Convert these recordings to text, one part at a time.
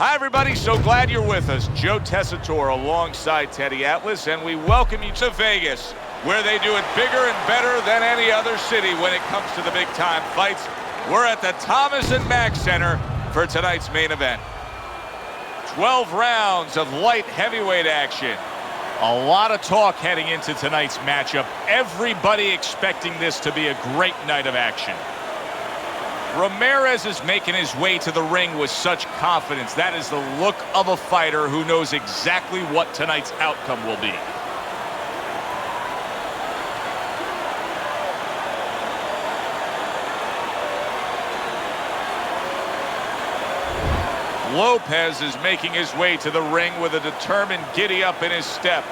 Hi, everybody. So glad you're with us. Joe Tessitore alongside Teddy Atlas, and we welcome you to Vegas, where they do it bigger and better than any other city when it comes to the big-time fights. We're at the Thomas & Mack Center for tonight's main event. 12 rounds of light heavyweight action. A lot of talk heading into tonight's matchup. Everybody expecting this to be a great night of action. Ramirez is making his way to the ring with such confidence. That is the look of a fighter who knows exactly what tonight's outcome will be. Lopez is making his way to the ring with a determined giddy up in his step.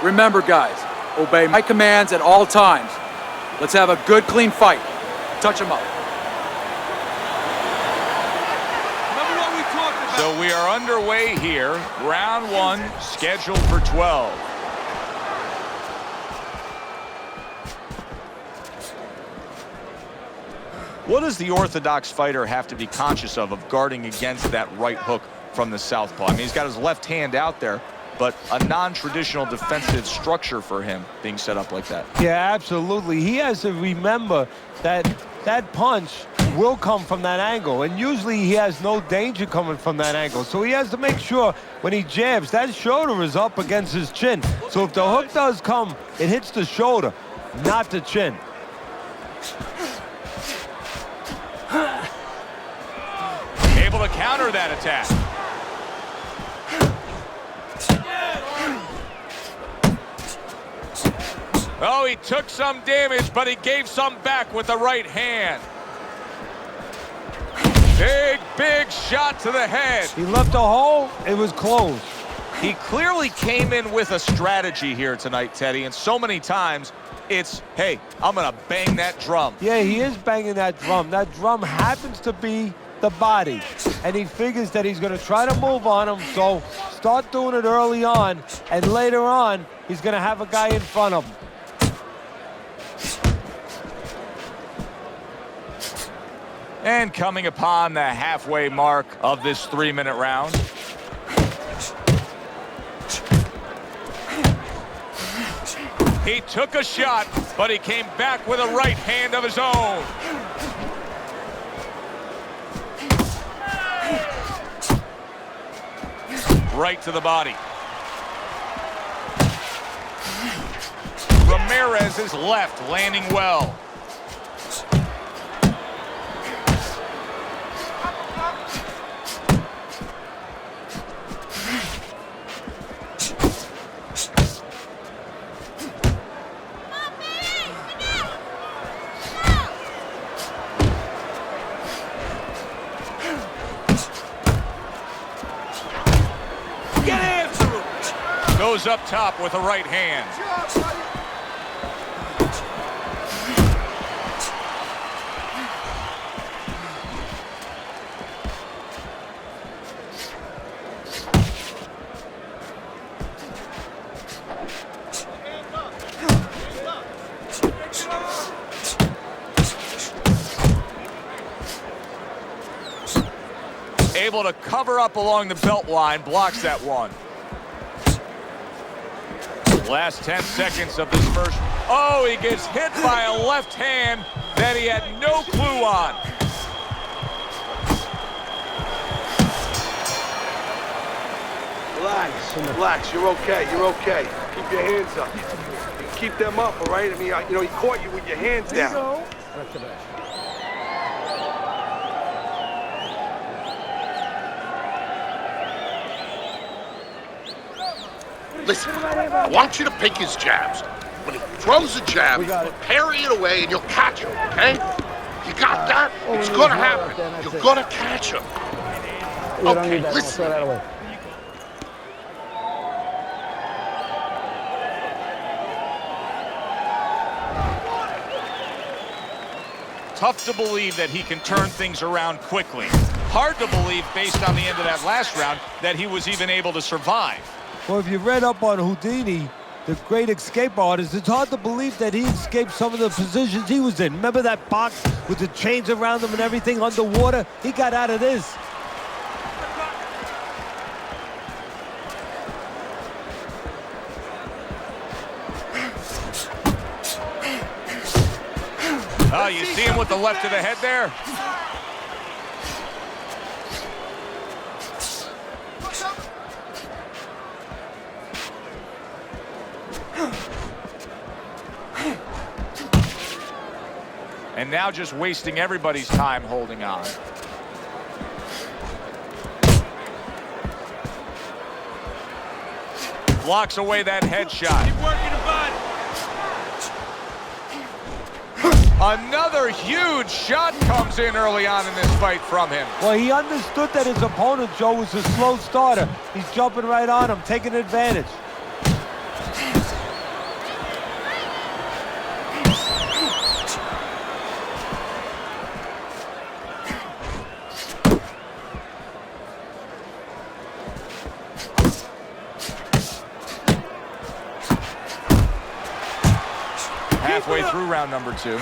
Remember, guys, obey my commands at all times. Let's have a good, clean fight. Touch him up. Remember what we talked about. So we are underway here. Round 1, scheduled for 12. What does the orthodox fighter have to be conscious of guarding against that right hook from the southpaw? I mean, he's got his left hand out there, but a non-traditional defensive structure for him being set up like that. Yeah, absolutely. He has to remember that that punch will come from that angle, and usually he has no danger coming from that angle. So he has to make sure when he jabs, that shoulder is up against his chin. So if the hook does come, it hits the shoulder, not the chin. Able to counter that attack. Oh, he took some damage, but he gave some back with the right hand. Big, big shot to the head. He left a hole, it was closed. He clearly came in with a strategy here tonight, Teddy, and so many times it's, hey, I'm going to bang that drum. Yeah, he is banging that drum. That drum happens to be the body, and he figures that he's going to try to move on him, so start doing it early on, and later on, he's going to have a guy in front of him. And coming upon the halfway mark of this 3-minute round. He took a shot, but he came back with a right hand of his own. Right to the body. Ramirez is left, landing well. Goes up top with a right hand. Able to cover up along the belt line, blocks that one. Last 10 seconds of this first. Oh, he gets hit by a left hand that he had no clue on. Relax, relax, you're okay, you're okay. Keep your hands up. You can keep them up, all right? I mean, you know, he caught you with your hands down. Listen, I want you to pick his jabs. When he throws a jab, parry it away and you'll catch him, okay? You got that? It's gonna happen. You're gonna catch him. Okay, listen. Tough to believe that he can turn things around quickly. Hard to believe, based on the end of that last round, that he was even able to survive. Well, if you read up on Houdini, the great escape artist, it's hard to believe that he escaped some of the positions he was in. Remember that box with the chains around him and everything underwater? He got out of this. Oh, you see him with the left to the head there? And now just wasting everybody's time holding on. Blocks away that headshot. Keep working the bud. Another huge shot comes in early on in this fight from him. Well, he understood that his opponent, Joe, was a slow starter. He's jumping right on him, taking advantage. Halfway through round number 2.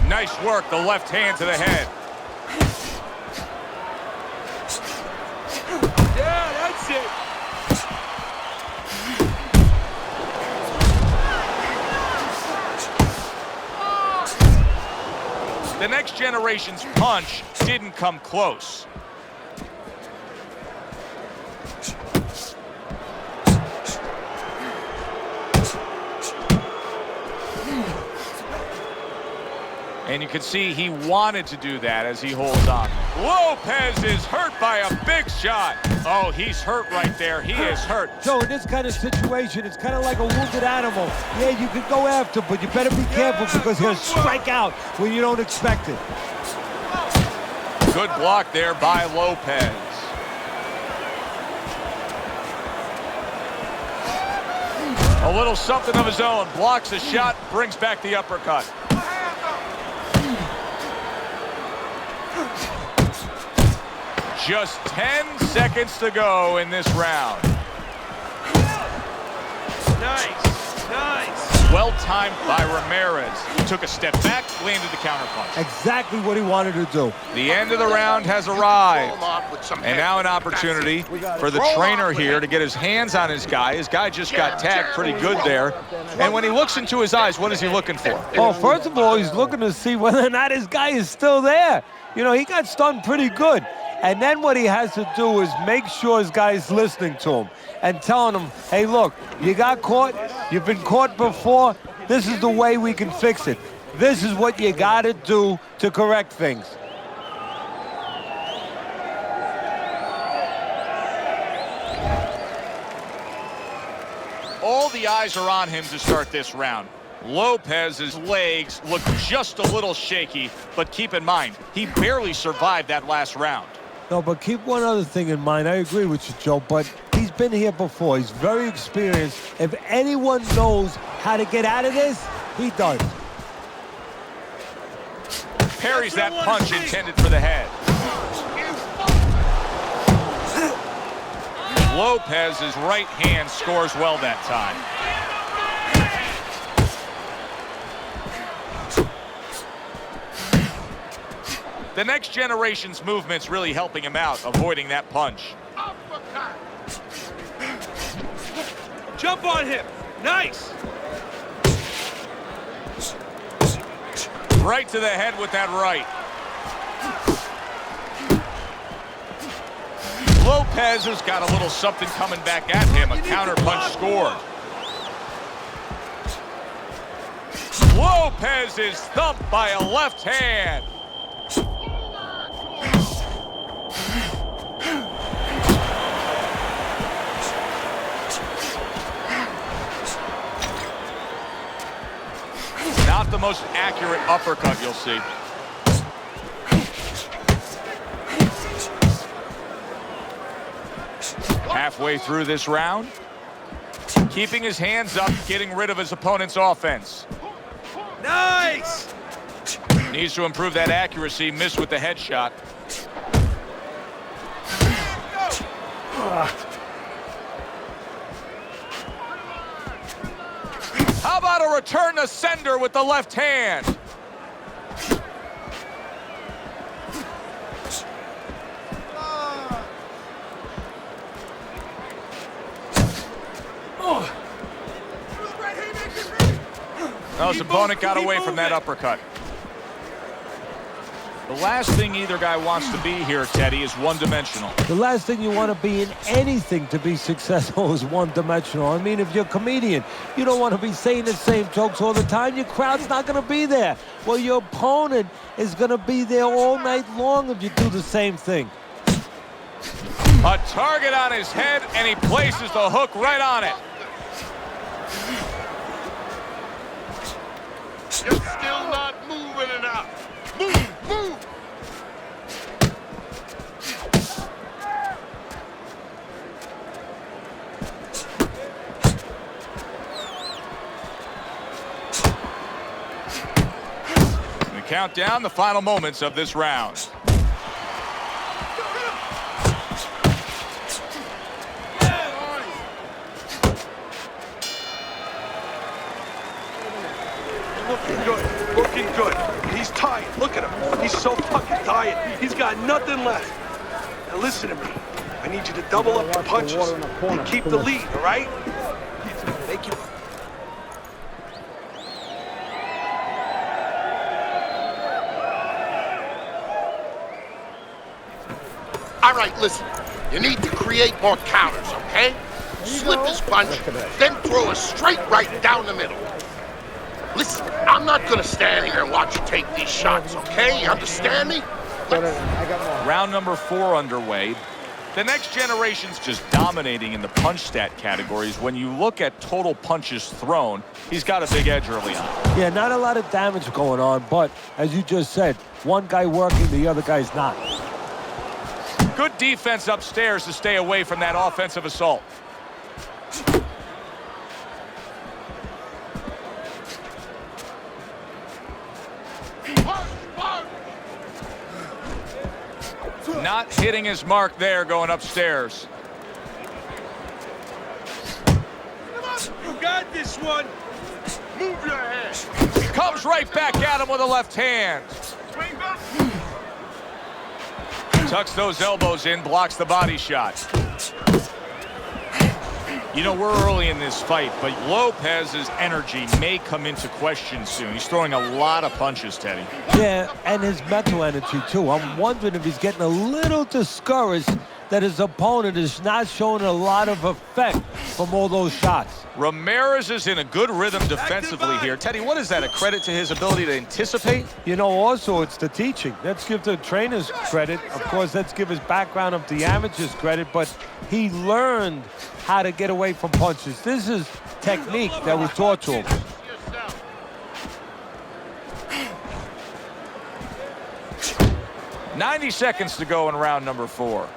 Nice work, the left hand to the head. Yeah, that's it. The next generation's punch didn't come close. And you can see he wanted to do that as he holds on. Lopez is hurt by a big shot. Oh, he's hurt right there. He is hurt. So in this kind of situation, it's kind of like a wounded animal. Yeah, you can go after, but you better be careful because he'll strike out when you don't expect it. Good block there by Lopez. A little something of his own. Blocks the shot, brings back the uppercut. Just 10 seconds to go in this round. Nice, nice. Well timed by Ramirez. He took a step back, landed the counterpunch. Exactly what he wanted to do. The end of the round has arrived. And now an opportunity for the trainer here to get his hands on his guy. His guy just got tagged pretty good there. And when he looks into his eyes, what is he looking for? Well, first of all, he's looking to see whether or not his guy is still there. You know, he got stunned pretty good. And then what he has to do is make sure his guy is listening to him and telling him, hey, look, you got caught. You've been caught before. This is the way we can fix it. This is what you got to do to correct things. All the eyes are on him to start this round. Lopez's legs look just a little shaky, but keep in mind, he barely survived that last round. No, but keep one other thing in mind. I agree with you, Joe, but he's been here before. He's very experienced. If anyone knows how to get out of this, he does. Parries that punch intended for the head. Lopez's right hand scores well that time. The next generation's movement's really helping him out, avoiding that punch. Jump on him. Nice. Right to the head with that right. Lopez has got a little something coming back at him. A counter punch scored. Lopez is thumped by a left hand. Not the most accurate uppercut you'll see. Halfway through this round, keeping his hands up, getting rid of his opponent's offense. Nice! Needs to improve that accuracy, missed with the headshot. How about a return to sender with the left hand? His opponent got away from that uppercut. The last thing either guy wants to be here, Teddy, is one-dimensional. The last thing you want to be in anything to be successful is one-dimensional. I mean, if you're a comedian, you don't want to be saying the same jokes all the time. Your crowd's not going to be there. Well, your opponent is going to be there all night long if you do the same thing. A target on his head, and he places the hook right on it. You're still not moving enough. Move, move. We count down the final moments of this round. Looking good. He's tired. Look at him. He's so fucking tired. He's got nothing left. Now listen to me. I need you to double up the punches and keep the lead, all right? Thank you. All right, listen. You need to create more counters, okay? Slip his punch, then throw a straight right down the middle. Listen, I'm not gonna stand here and watch you take these shots, okay? You understand me? Round number 4 underway. The next generation's just dominating in the punch stat categories. When you look at total punches thrown, he's got a big edge early on. Yeah, not a lot of damage going on, but as you just said, one guy working, the other guy's not. Good defense upstairs to stay away from that offensive assault. Not hitting his mark there going upstairs. You got this one. Move your head. Comes right back at him with a left hand. Tucks those elbows in, blocks the body shot. You know, we're early in this fight, but Lopez's energy may come into question soon. He's throwing a lot of punches, Teddy. Yeah, and his mental energy, too. I'm wondering if he's getting a little discouraged that his opponent is not showing a lot of effect from all those shots. Ramirez is in a good rhythm defensively here. Teddy, what is that, a credit to his ability to anticipate? You know, also, it's the teaching. Let's give the trainers credit. Of course, let's give his background of the amateurs credit, but he learned how to get away from punches. This is technique that was taught to him. 90 seconds to go in round number 4.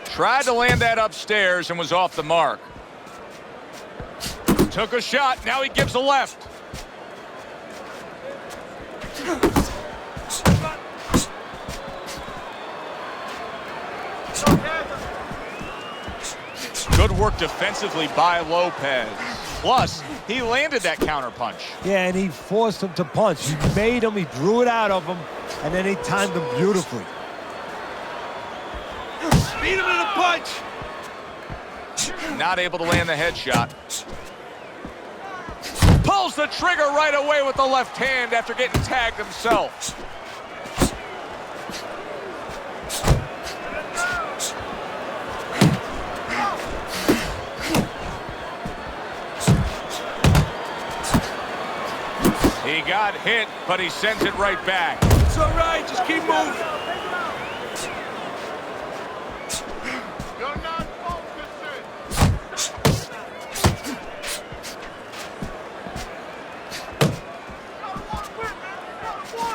Tried to land that upstairs and was off the mark. Took a shot, now he gives a left. Good work defensively by Lopez. Plus, he landed that counter punch. Yeah, and he forced him to punch. He made him, he drew it out of him, and then he timed him beautifully. Beat him in a punch. Not able to land the headshot. Pulls the trigger right away with the left hand after getting tagged himself. He got hit, but he sends it right back. It's all right, just keep moving. You're not focusing.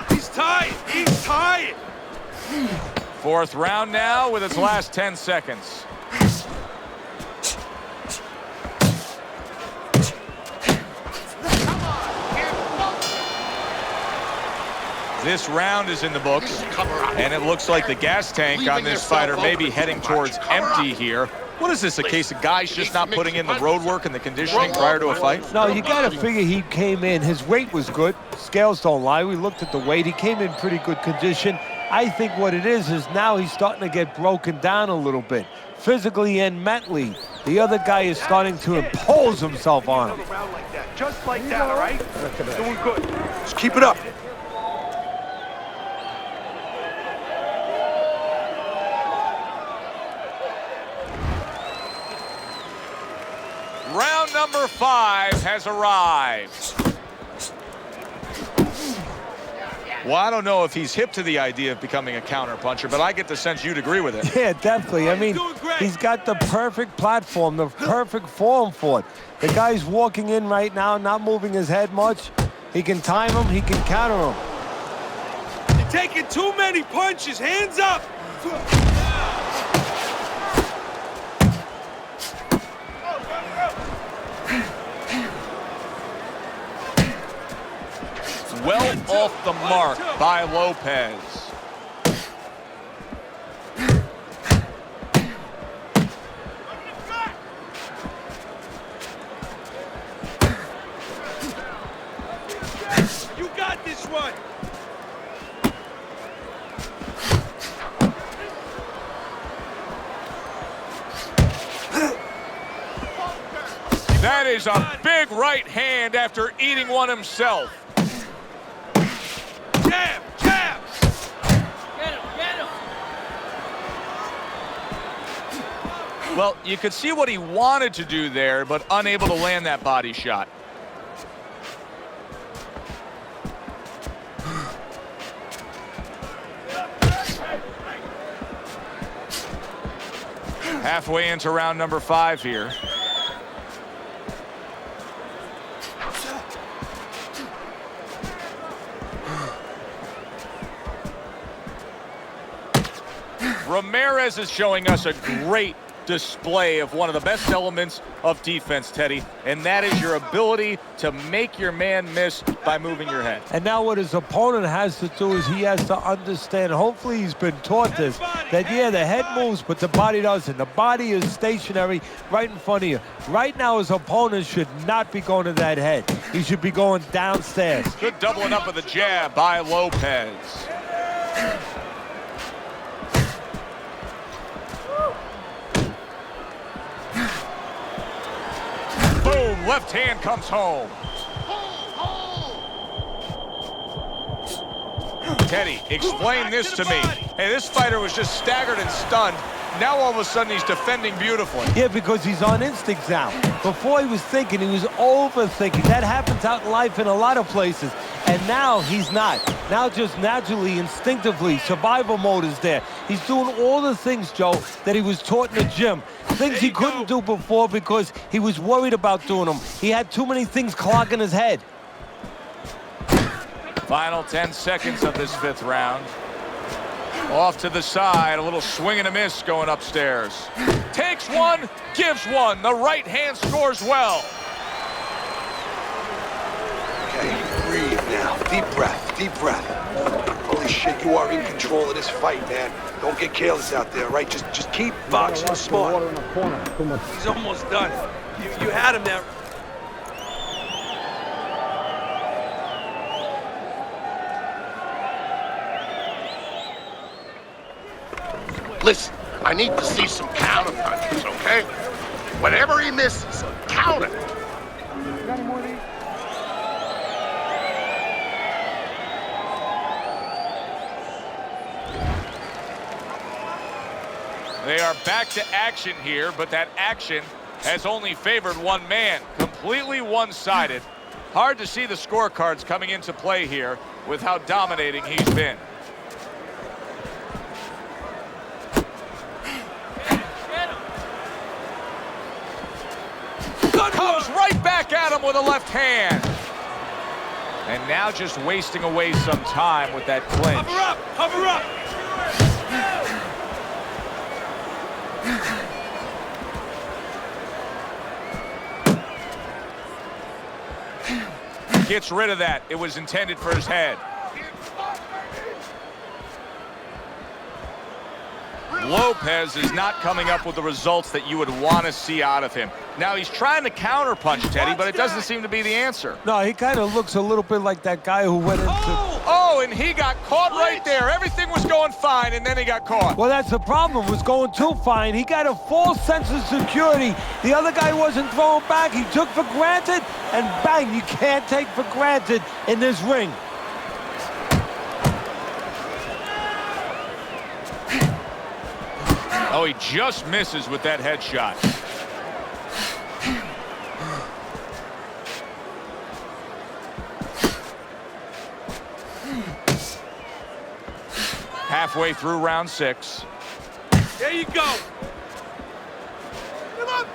He's tired. He's tired. Fourth round now with its last 10 seconds. This round is in the books, and it looks like the gas tank on this fighter may be heading towards empty here. What is this, a case of guys just not putting in the road work and the conditioning prior to a fight? No, you got to figure he came in. His weight was good. Scales don't lie. We looked at the weight. He came in pretty good condition. I think what it is now he's starting to get broken down a little bit, physically and mentally. The other guy is starting to impose himself on him. Just like that, all right? Doing good. Just keep it up. Round number 5 has arrived. Well, I don't know if he's hip to the idea of becoming a counterpuncher, but I get the sense you'd agree with it. Yeah, definitely. I mean, he's got the perfect platform, the perfect form for it. The guy's walking in right now, not moving his head much. He can time him, he can counter him. You're taking too many punches. Hands up. Well off the mark by Lopez. You got this one. That is a big right hand after eating one himself. Jab, jab. Get him. Well, you could see what he wanted to do there, but unable to land that body shot. Halfway into round number 5 here. Ramirez is showing us a great display of one of the best elements of defense, Teddy, and that is your ability to make your man miss by moving your head. And now what his opponent has to do is he has to understand, hopefully he's been taught this, that yeah, the head moves, but the body doesn't. The body is stationary right in front of you. Right now his opponent should not be going to that head. He should be going downstairs. Good doubling up of the jab by Lopez. Boom, left hand comes home. Teddy, explain this to me. Hey, this fighter was just staggered and stunned. Now all of a sudden he's defending beautifully. Yeah, because he's on instinct now. Before he was thinking, he was overthinking. That happens out in life in a lot of places. And now he's not. Now just naturally, instinctively, survival mode is there. He's doing all the things, Joe, that he was taught in the gym. Things he couldn't do before because he was worried about doing them. He had too many things clogging his head. Final 10 seconds of this 5th round. Off to the side, a little swing and a miss going upstairs. Takes one, gives one. The right hand scores well. Okay, breathe now. Deep breath, deep breath. Holy shit, you are in control of this fight, man. Don't get careless out there, right? Just keep boxing smart. He's almost done. You had him there. Listen, I need to see some counter punches, okay? Whenever he misses, count it. They are back to action here, but that action has only favored one man. Completely one-sided. Hard to see the scorecards coming into play here with how dominating he's been. Comes right back at him with a left hand. And now just wasting away some time with that clinch. Cover up! Cover up! Gets rid of that. It was intended for his head. Lopez is not coming up with the results that you would want to see out of him. Now he's trying to counterpunch Teddy, but it doesn't seem to be the answer. No, he kind of looks a little bit like that guy who went into... Oh, and he got caught right there. Everything was going fine, and then he got caught. Well, that's the problem. It was going too fine. He got a false sense of security. The other guy wasn't throwing back. He took for granted, and bang, you can't take for granted in this ring. Oh, he just misses with that headshot. Halfway through round 6. There you go. Come on.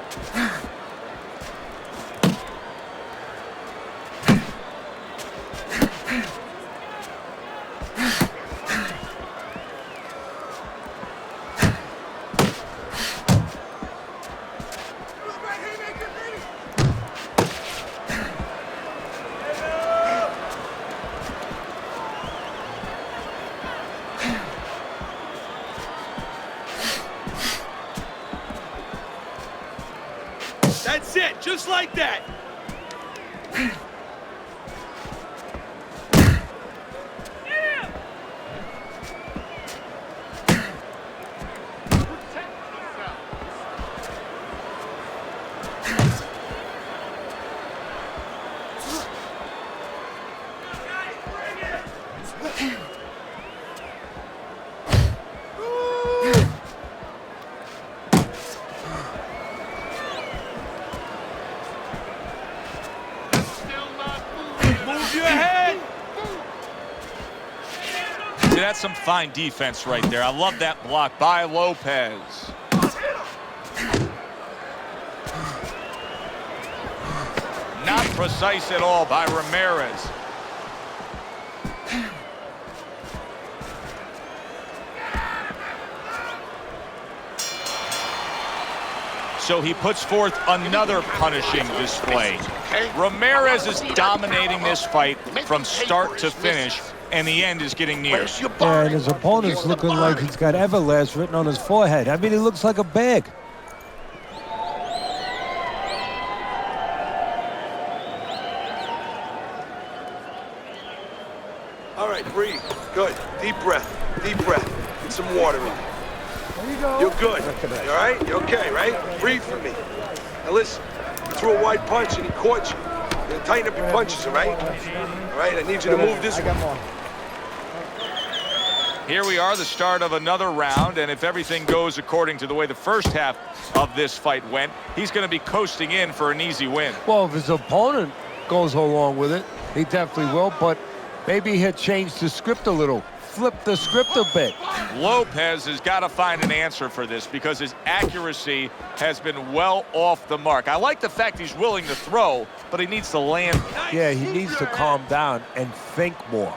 That's it, just like that. That's some fine defense right there. I love that block by Lopez. Not precise at all by Ramirez. So he puts forth another punishing display. Ramirez is dominating this fight from start to finish, and the end is getting near. And his opponent's looking like he's got Everlast written on his forehead. I mean, he looks like a bag. All right, breathe. Good. Deep breath. Deep breath. Get some water in. There you go. You're good. You all right? You're okay, right? Breathe for me. Now listen, you threw a wide punch and he caught you. You're gonna tighten up your punches, all right? All right, I need you to move this one. Here we are, the start of another round, and if everything goes according to the way the first half of this fight went, he's going to be coasting in for an easy win. Well, if his opponent goes along with it, he definitely will, but maybe he'll change the script a little, flip the script a bit. Lopez has got to find an answer for this because his accuracy has been well off the mark. I like the fact he's willing to throw, but he needs to land. Yeah, he needs to calm down and think more.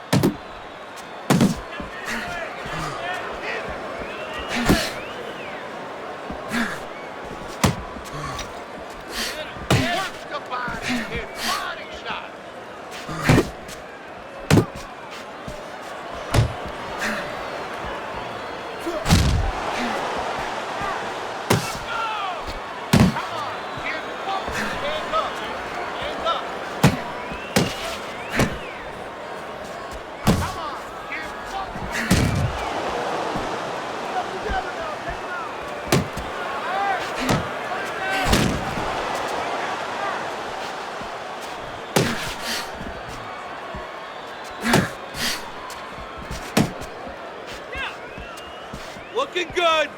Looking good.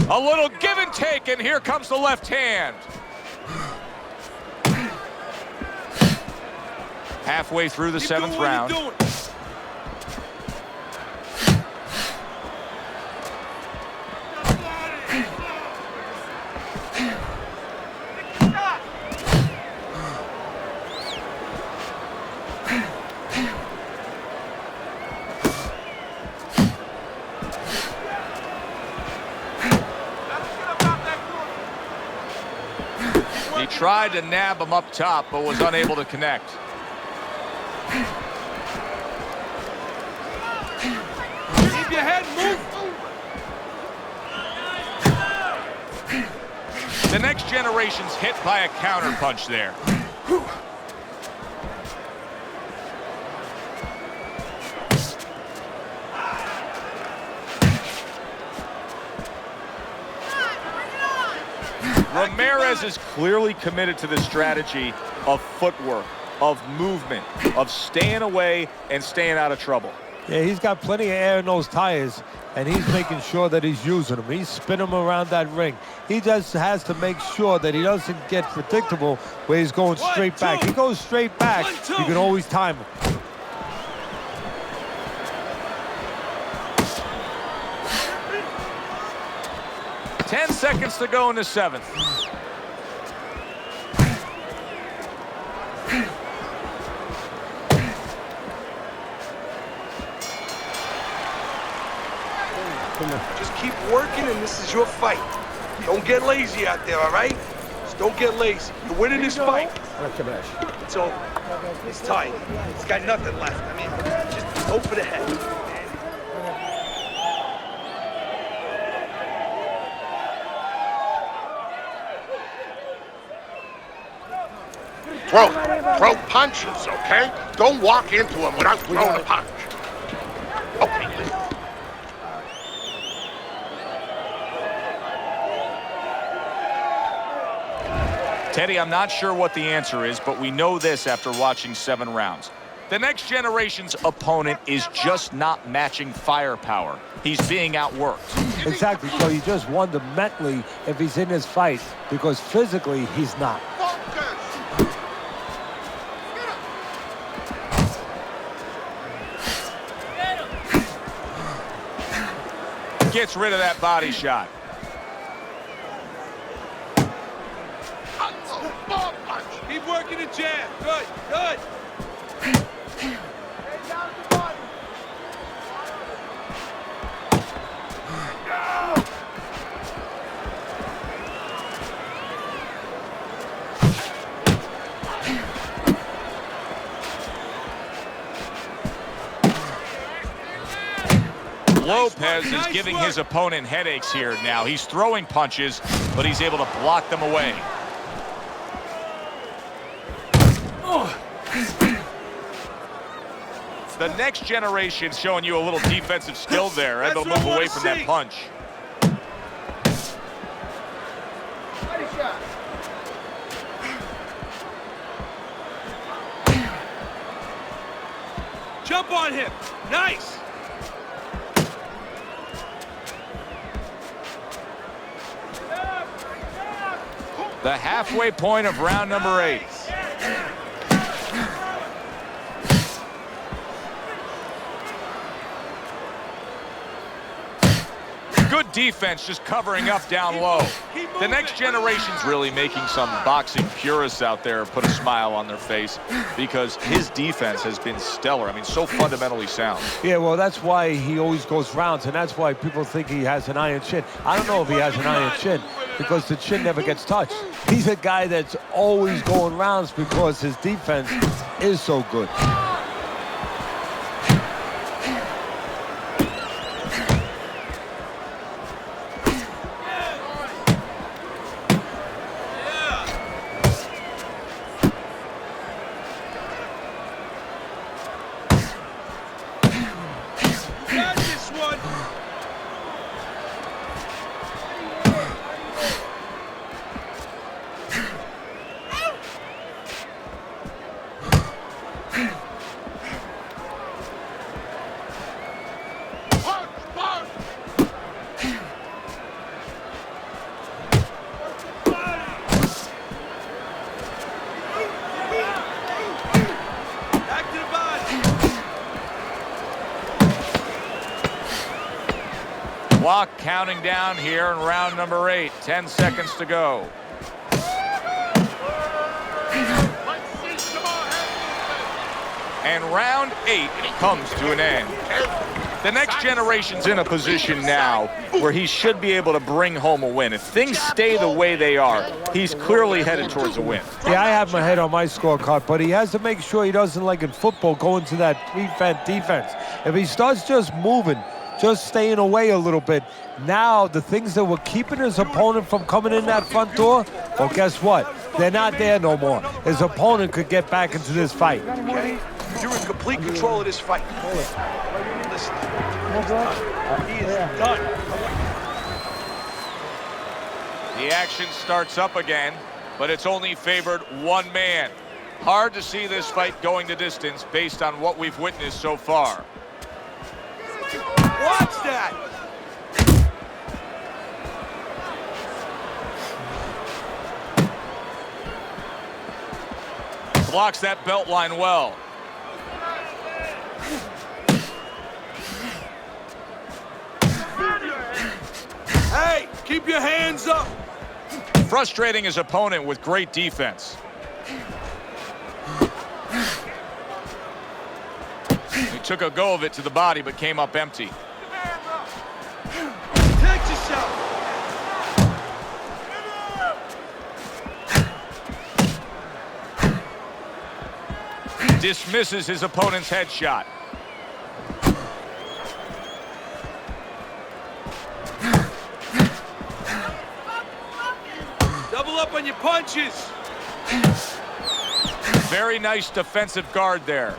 A little give and take, and here comes the left hand. Halfway through the seventh round. He tried to nab him up top, but was unable to connect. Keep your head moving. The next generation's hit by a counter punch there. Ramirez is clearly committed to the strategy of footwork, of movement, of staying away and staying out of trouble. Yeah, he's got plenty of air in those tires, and he's making sure that he's using them. He's spinning them around that ring. He just has to make sure that he doesn't get predictable where he's going straight back. He goes straight back, you can always time him. Ten seconds to go in the seventh. Just keep working, and this is your fight. Don't get lazy out there, all right? Just don't get lazy. You're winning this fight. It's over. It's tight. It's got nothing left. I mean, just hope for the head. Throw punches, okay? Don't walk into him without throwing a punch. Okay, Lee. Teddy, I'm not sure what the answer is, but we know this after watching 7 rounds. The next generation's opponent is just not matching firepower. He's being outworked. Exactly, so you just wonder mentally if he's in this fight, because physically he's not. Gets rid of that body shot. Keep working the jab. Good, good. Lopez is giving his opponent headaches here now. He's throwing punches, but he's able to block them away. The next generation showing you a little defensive skill there, able to move away from that punch. Jump on him. Nice. The halfway point of round number 8. Good defense, just covering up down low. The next generation's really making some boxing purists out there put a smile on their face because his defense has been stellar. I mean, so fundamentally sound. Yeah, well, that's why he always goes rounds, and that's why people think he has an iron chin. I don't know if he has an iron chin because the chin never gets touched. He's a guy that's always going rounds because his defense is so good. Clock counting down here in round number 8. 10 seconds to go. And round 8 comes to an end. The next generation's in a position now where he should be able to bring home a win. If things stay the way they are, he's clearly headed towards a win. Yeah, I have my head on my scorecard, but he has to make sure he doesn't, like in football, go into that prevent defense. If he starts just moving, just staying away a little bit, now the things that were keeping his opponent from coming in that front door, well, guess what? They're not there no more. His opponent could get back into this fight. Okay? You're in complete control of this fight. Listen, he's done. He is done. The action starts up again, but it's only favored one man. Hard to see this fight going the distance based on what we've witnessed so far. Watch that! Blocks that belt line well. Hey, keep your hands up! Frustrating his opponent with great defense. He took a go of it to the body, but came up empty. Take the shot! Dismisses his opponent's headshot. Double up on your punches! Very nice defensive guard there.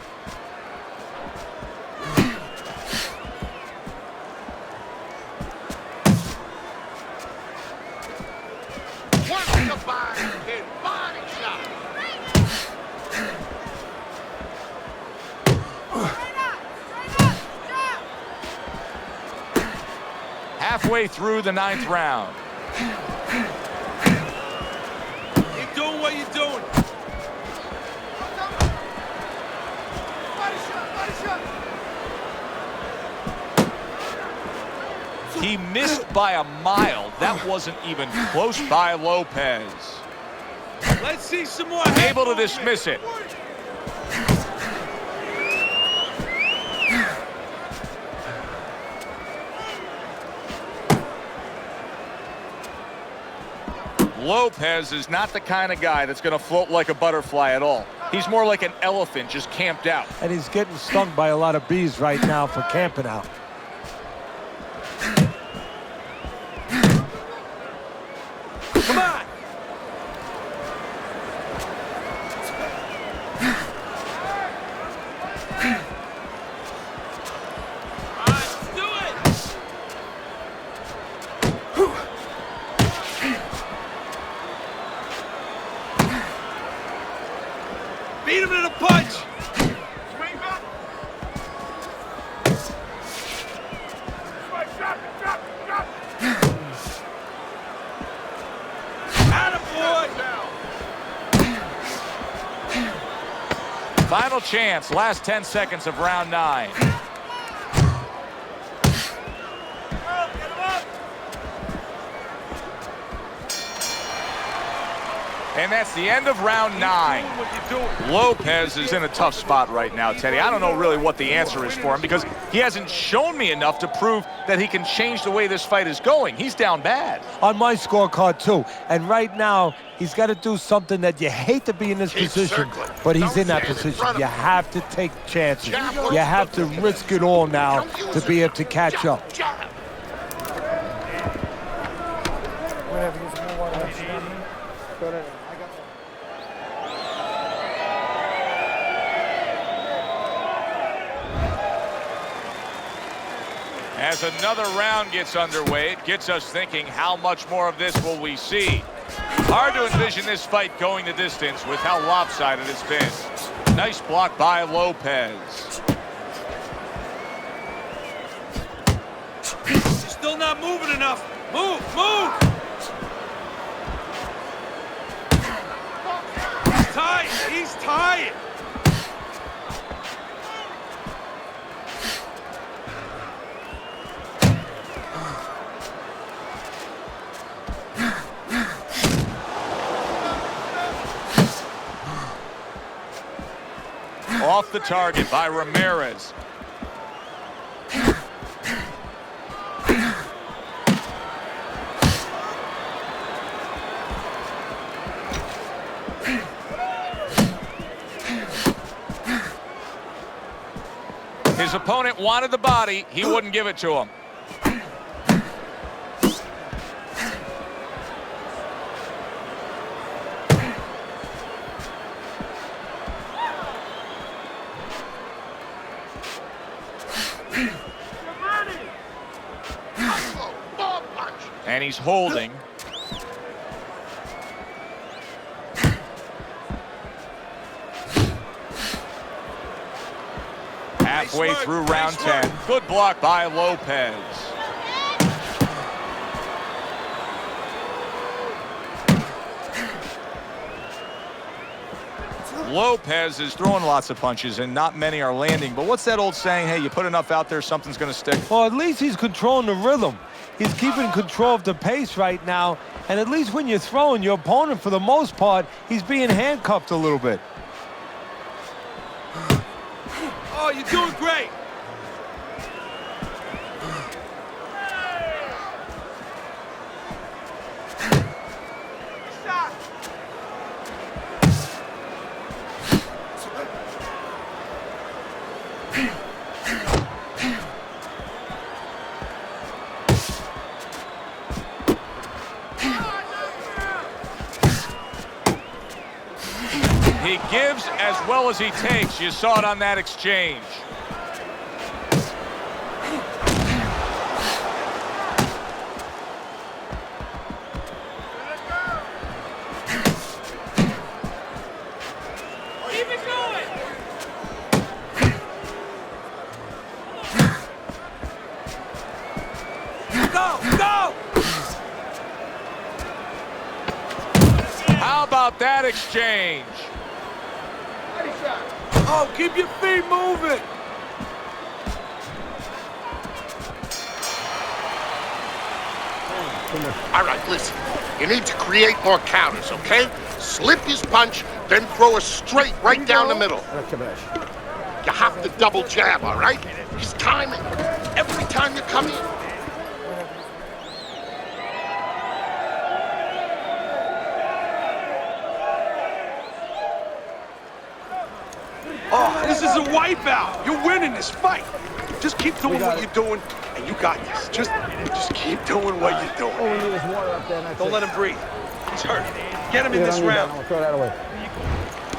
Body shot. Halfway through the 9th round. Keep doing what you're doing. He missed by a mile. That wasn't even close by Lopez. Let's see some more. Able to dismiss it. Lopez is not the kind of guy that's going to float like a butterfly at all. He's more like an elephant just camped out. And he's getting stung by a lot of bees right now for camping out. Come on! Let's do it! Beat him in a punch! Swing back! Final chance, last 10 seconds of round 9. And that's the end of round 9. Lopez is in a tough spot right now, Teddy. I don't know really what the answer is for him because he hasn't shown me enough to prove that he can change the way this fight is going. He's down bad. On my scorecard, too. And right now, he's got to do something that you hate to be in this position, but he's in that position. You have to take chances. You have to risk it all now to be able to catch up. As another round gets underway, it gets us thinking, how much more of this will we see? Hard to envision this fight going the distance with how lopsided it's been. Nice block by Lopez. You're still not moving enough. Move, move! He's tired. He's tired. Off the target by Ramirez. His opponent wanted the body. He wouldn't give it to him. And he's holding. Halfway through round 10. Good block by Lopez. Lopez is throwing lots of punches and not many are landing. But what's that old saying? Hey, you put enough out there, something's going to stick. Well, at least he's controlling the rhythm. He's keeping control of the pace right now. And at least when you're throwing, your opponent, for the most part, he's being handcuffed a little bit. Oh, you're doing great. He gives as well as he takes. You saw it on that exchange. Keep it going. Go, go! How about that exchange? Oh, keep your feet moving. All right, listen. You need to create more counters, okay? Slip his punch, then throw a straight right down the middle. You have to double jab, all right? He's timing. Every time you come in. Oh, this is a wipeout. You're winning this fight. Just keep doing what you're doing, and you got this. Just keep doing what you're doing. All we need is water up there. Don't let him breathe. He's hurt. Get him in this round. I'll throw that away.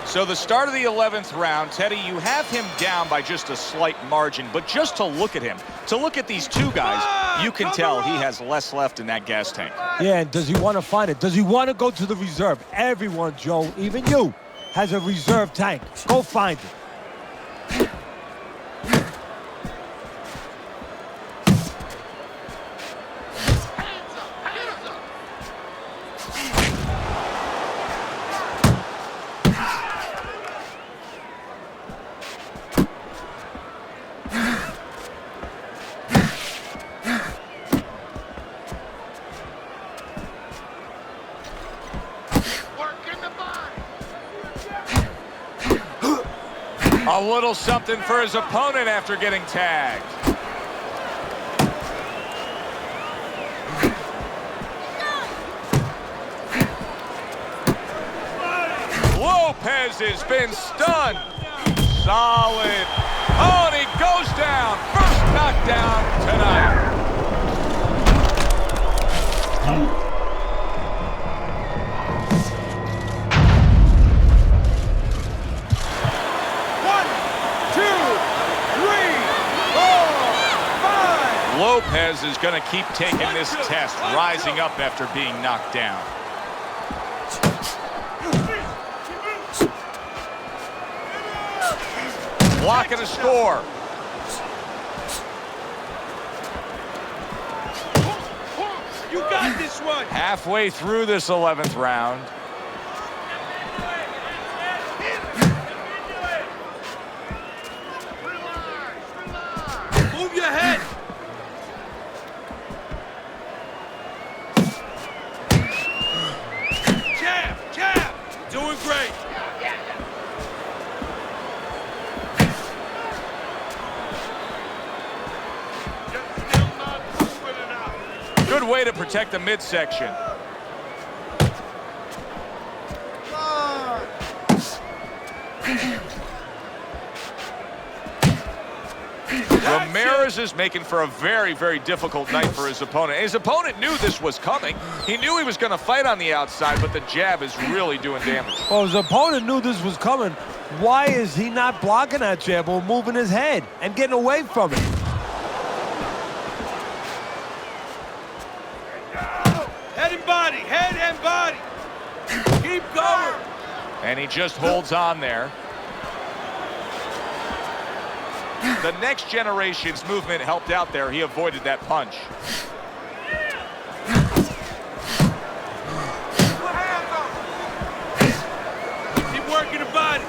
So the start of the 11th round, Teddy, you have him down by just a slight margin, but just to look at him, to look at these two guys, you can tell he has less left in that gas tank. Yeah, and does he want to find it? Does he want to go to the reserve? Everyone, Joe, even you, has a reserve tank. Go find it. A little something for his opponent after getting tagged. Lopez has been stunned. Solid. Oh, and he goes down. First knockdown tonight. Lopez is going to keep taking this test, rising up after being knocked down. Blocking a score. You got this one. Halfway through this 11th round. Move your head. Jab, jab. Doing great. way to protect the midsection. Ramirez is making for a very, very difficult night for his opponent. His opponent knew this was coming. He knew he was going to fight on the outside, but the jab is really doing damage. Well, his opponent knew this was coming. Why is he not blocking that jab or moving his head and getting away from it? Head and body, head and body. Keep going. And he just holds on there. The next generation's movement helped out there. He avoided that punch. Keep working the body.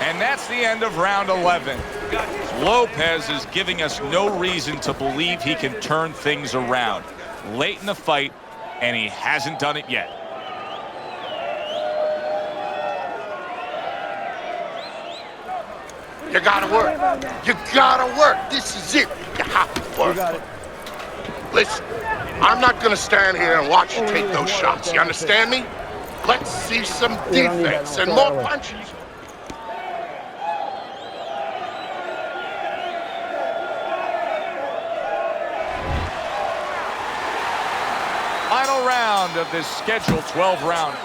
And that's the end of round 11. Lopez is giving us no reason to believe he can turn things around. Late in the fight, and he hasn't done it yet. You gotta work. You gotta work. This is it. You have to work. Listen, I'm not gonna stand here and watch you take those shots. You understand me? Let's see some defense and more punches. Final round of this scheduled 12-round.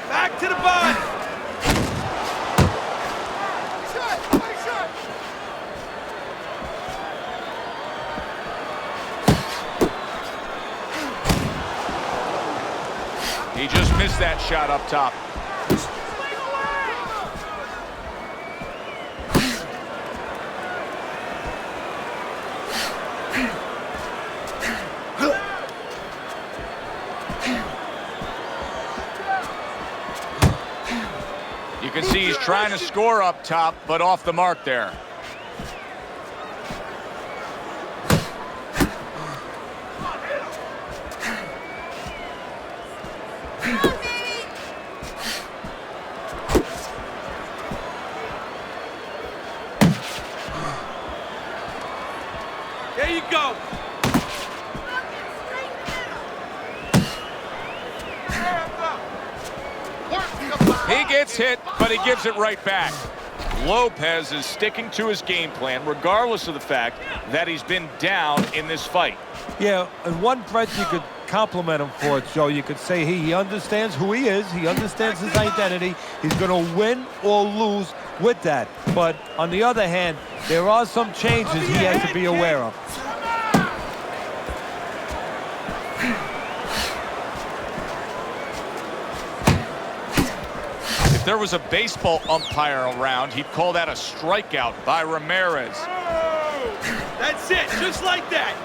Back to the body. He just missed that shot up top. You can see he's trying to score up top, but off the mark there. There you go. He gets hit, but he gives it right back. Lopez is sticking to his game plan, regardless of the fact that he's been down in this fight. Yeah, and one threat you could compliment him for it, Joe. You could say he understands who he is. He understands his identity. He's going to win or lose with that. But on the other hand, there are some changes he has to be aware of. If there was a baseball umpire around, he'd call that a strikeout by Ramirez. That's it, just like that.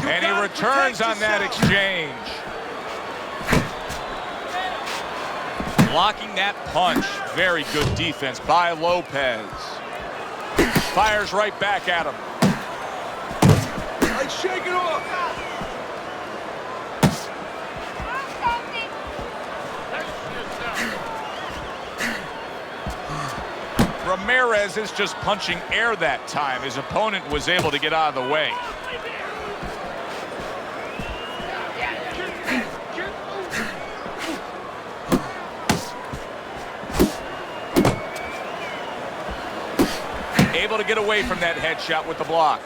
And he returns on that exchange. Blocking that punch. Very good defense by Lopez. Fires right back at him. Like, shake it off. Ramirez is just punching air that time. His opponent was able to get out of the way. Able to get away from that headshot with the block.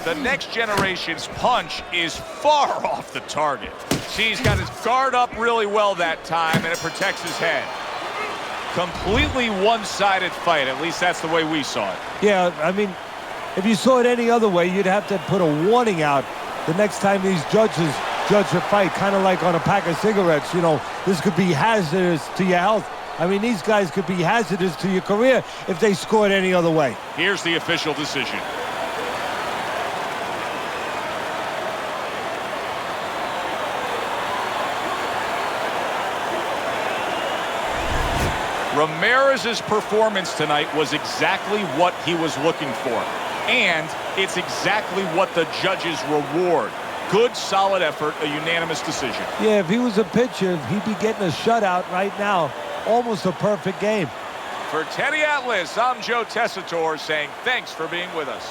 The next generation's punch is far off the target. See, he's got his guard up really well that time, and it protects his head. Completely one-sided fight. At least that's the way we saw it. Yeah, I mean, if you saw it any other way, you'd have to put a warning out the next time these judges judge a fight, kind of like on a pack of cigarettes. You know, this could be hazardous to your health. I mean, these guys could be hazardous to your career if they scored any other way. Here's the official decision. Ramirez's performance tonight was exactly what he was looking for. And it's exactly what the judges reward. Good, solid effort, a unanimous decision. Yeah, if he was a pitcher, he'd be getting a shutout right now. Almost a perfect game. For Teddy Atlas, I'm Joe Tessitore saying thanks for being with us.